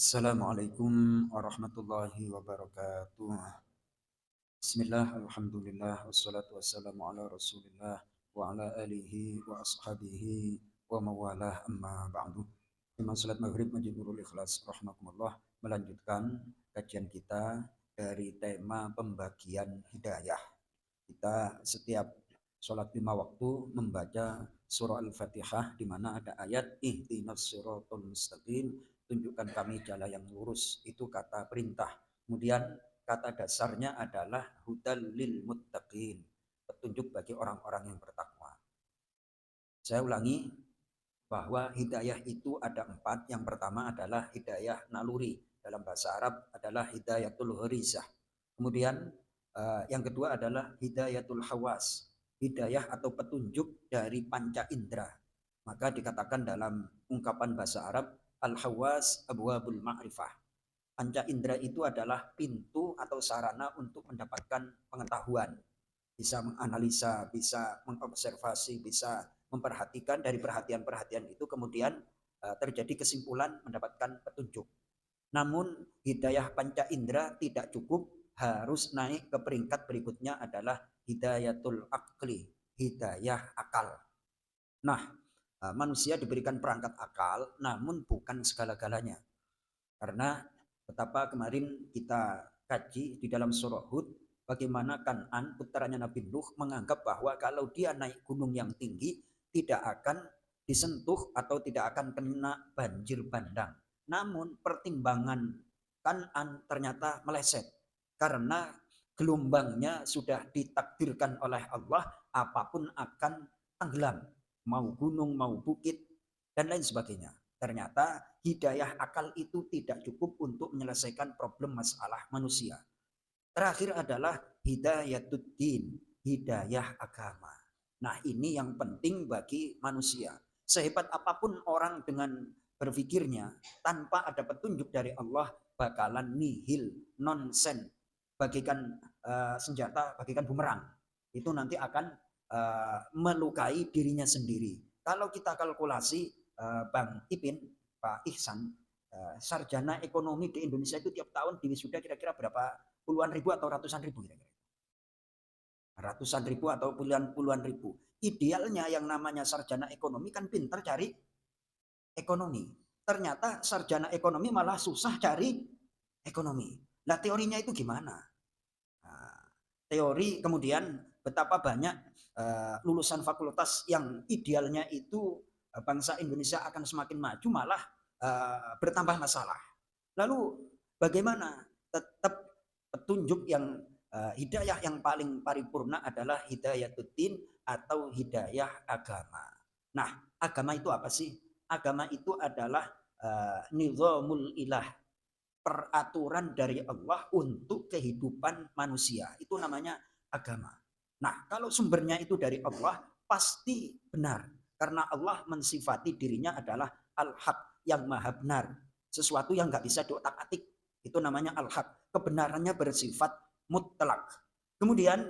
Assalamualaikum warahmatullahi wabarakatuh. Bismillah, alhamdulillah, wassalatu wassalamu ala rasulillah wa ala alihi wa ashabihi wa mawalah amma ba'du. Imam salat maghrib majid nurul ikhlas rahmatullah melanjutkan kajian kita dari tema pembagian hidayah. Kita setiap sholat 5 waktu membaca surah Al-Fatihah di mana ada ayat ihdinas siratal mustaqim, tunjukkan kami jalan yang lurus. Itu kata perintah. Kemudian kata dasarnya adalah hudal lil muttaqin, petunjuk bagi orang-orang yang bertakwa. Saya ulangi bahwa hidayah itu ada 4. Yang pertama adalah hidayah naluri. Dalam bahasa Arab adalah hidayatul gharizah. Kemudian yang kedua adalah hidayatul hawas, hidayah atau petunjuk dari panca indera. Maka dikatakan dalam ungkapan bahasa Arab, al-hawas abwabul ma'rifah. Panca indera itu adalah pintu atau sarana untuk mendapatkan pengetahuan. Bisa menganalisa, bisa mengobservasi, bisa memperhatikan. Dari perhatian-perhatian itu kemudian terjadi kesimpulan, mendapatkan petunjuk. Namun hidayah panca indera tidak cukup, harus naik ke peringkat berikutnya adalah hidayatul akli, hidayah akal. Nah, manusia diberikan perangkat akal, namun bukan segala-galanya. Karena betapa kemarin kita kaji di dalam surah Hud, bagaimana Kan'an, putranya Nabi Nuh, menganggap bahwa kalau dia naik gunung yang tinggi, tidak akan disentuh atau tidak akan kena banjir bandang. Namun pertimbangan Kan'an ternyata meleset. Karena gelombangnya sudah ditakdirkan oleh Allah, apapun akan tenggelam. Mau gunung, mau bukit, dan lain sebagainya. Ternyata hidayah akal itu tidak cukup untuk menyelesaikan problem masalah manusia. Terakhir adalah hidayatuddin, hidayah agama. Nah, ini yang penting bagi manusia. Sehebat apapun orang dengan berpikirnya, tanpa ada petunjuk dari Allah, bakalan nihil, nonsen, bagikan senjata, bagikan bumerang. Itu nanti akan melukai dirinya sendiri. Kalau kita kalkulasi, Bang Ipin, Pak Ihsan, sarjana ekonomi di Indonesia itu tiap tahun diwisuda kira-kira berapa puluhan ribu atau ratusan ribu kira-kira? Ratusan ribu atau puluhan ribu. Idealnya yang namanya sarjana ekonomi kan pinter cari ekonomi. Ternyata sarjana ekonomi malah susah cari ekonomi. Nah, teorinya itu gimana? Nah, teori kemudian betapa banyak lulusan fakultas yang idealnya itu bangsa Indonesia akan semakin maju, malah bertambah masalah. Lalu bagaimana? Tetap petunjuk yang hidayah yang paling paripurna adalah hidayatuddin atau hidayah agama. Nah, agama itu apa sih? Agama itu adalah nizamul ilah, peraturan dari Allah untuk kehidupan manusia. Itu namanya agama. Nah, kalau sumbernya itu dari Allah, pasti benar. Karena Allah mensifati dirinya adalah al-haq, yang maha benar. Sesuatu yang nggak bisa diotak-atik. Itu namanya al-haq. Kebenarannya bersifat mutlak. Kemudian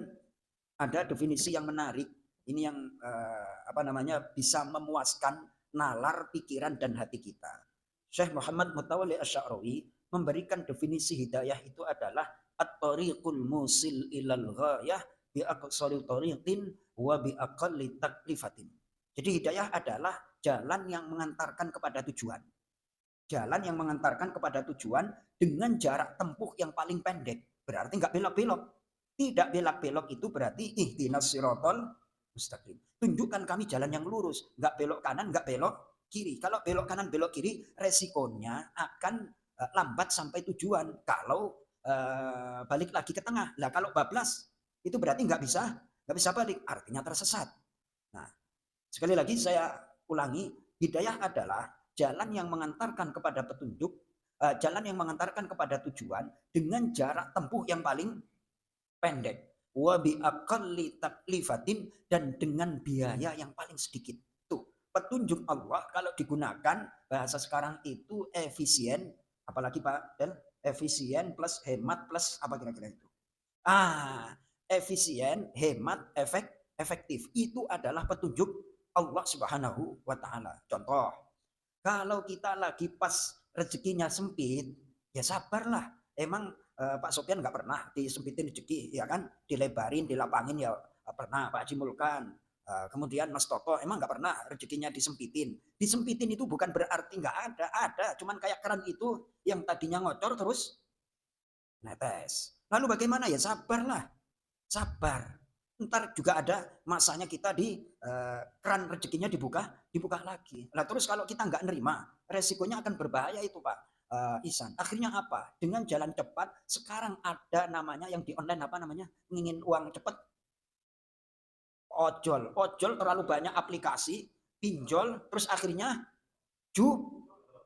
ada definisi yang menarik. Ini yang bisa memuaskan nalar pikiran dan hati kita. Syekh Muhammad Mutawalli Asy-Sya'rawi memberikan definisi hidayah itu adalah at-tariqul musil ilal ghayah bi aqsari tariqin wa bi aqalli taklifatin. Jadi hidayah adalah jalan yang mengantarkan kepada tujuan. Jalan yang mengantarkan kepada tujuan dengan jarak tempuh yang paling pendek. Berarti nggak belok-belok. Tidak belok-belok itu berarti ihdinas siratal mustaqim. Tunjukkan kami jalan yang lurus. Nggak belok kanan, nggak belok kiri. Kalau belok kanan, belok kiri, resikonya akan lambat sampai tujuan. Kalau balik lagi ke tengah. Lah kalau bablas, itu berarti nggak bisa balik. Artinya tersesat. Nah, sekali lagi saya ulangi, hidayah adalah jalan yang mengantarkan kepada petunjuk, jalan yang mengantarkan kepada tujuan dengan jarak tempuh yang paling pendek. Wa bi aqalli taklifatin, dan dengan biaya yang paling sedikit. Tuh, petunjuk Allah kalau digunakan bahasa sekarang itu efisien, apalagi Pak Del, efisien plus hemat plus apa kira-kira itu? Efisien, hemat, efektif. Itu adalah petunjuk Allah Subhanahu wa taala. Contoh, kalau kita lagi pas rezekinya sempit, ya sabarlah. Emang Pak Sopyan nggak pernah disempitin rezeki, ya kan? Dilebarin, dilapangin ya pernah Pak Haji Mulkan. Kemudian Mas Toto emang nggak pernah rezekinya disempitin. Disempitin itu bukan berarti nggak ada. Cuman kayak keran itu yang tadinya ngocor terus netes. Lalu bagaimana ya sabarlah, sabar. Ntar juga ada masanya kita di keran rezekinya dibuka lagi. Nah terus kalau kita nggak nerima, resikonya akan berbahaya itu Pak Ihsan. Akhirnya apa? Dengan jalan cepat, sekarang ada namanya yang di online apa namanya? Ingin uang cepat, ojol terlalu banyak aplikasi, pinjol, terus akhirnya ju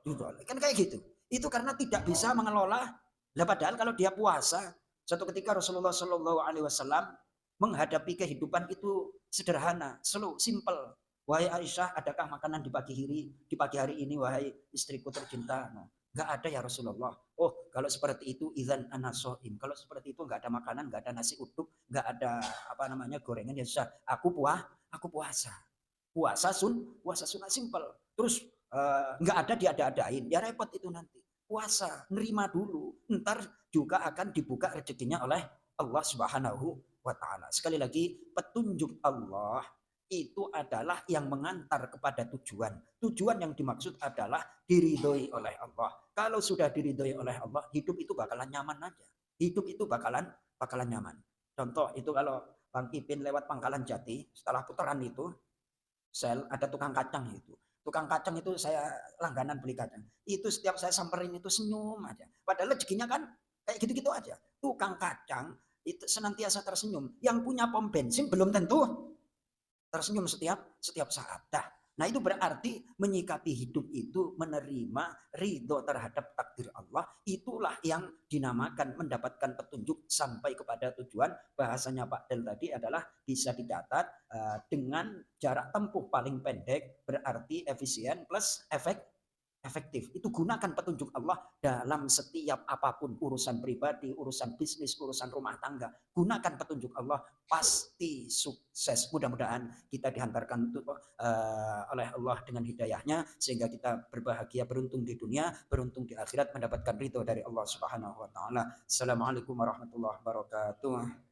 judol. Kan kayak gitu. Itu karena tidak bisa mengelola. Lah padahal kalau dia puasa, suatu ketika Rasulullah Shallallahu Alaihi Wasallam menghadapi kehidupan itu sederhana, slow, simple. Wahai Aisyah, adakah makanan di pagi hari ini, wahai istriku tercinta? Nah, nggak ada ya Rasulullah. Oh, kalau seperti itu, izan anasoim. Kalau seperti itu nggak ada makanan, nggak ada nasi uduk, nggak ada apa namanya gorengan ya susah. Aku puasa. Puasa sunat simple. Terus nggak ada diada-adain, ya repot itu nanti. Puasa, nerima dulu, ntar juga akan dibuka rezekinya oleh Allah Subhanahu wa taala. Sekali lagi, petunjuk Allah itu adalah yang mengantar kepada tujuan. Tujuan yang dimaksud adalah diridhoi oleh Allah. Kalau sudah diridhoi oleh Allah, hidup itu bakalan nyaman aja. Hidup itu bakalan nyaman. Contoh itu kalau Bang Ipin lewat Pangkalan Jati, setelah putaran itu, sel ada tukang kacang itu. Tukang kacang itu saya langganan beli kacang. Itu setiap saya samperin itu senyum aja. Padahal rezekinya kan kayak gitu-gitu aja. Tukang kacang itu senantiasa tersenyum. Yang punya pom bensin belum tentu tersenyum setiap saat. Nah itu berarti menyikapi hidup itu menerima ridho terhadap takdir Allah. Itulah yang dinamakan mendapatkan petunjuk sampai kepada tujuan. Bahasanya Pak Del tadi adalah bisa didapat dengan jarak tempuh paling pendek, berarti efisien plus efektif. Itu gunakan petunjuk Allah dalam setiap apapun, urusan pribadi, urusan bisnis, urusan rumah tangga. Gunakan petunjuk Allah, pasti sukses. Mudah-mudahan kita dihantarkan oleh Allah dengan hidayahnya sehingga kita berbahagia, beruntung di dunia, beruntung di akhirat, mendapatkan ridho dari Allah Subhanahu wa taala. Assalamualaikum warahmatullahi wabarakatuh.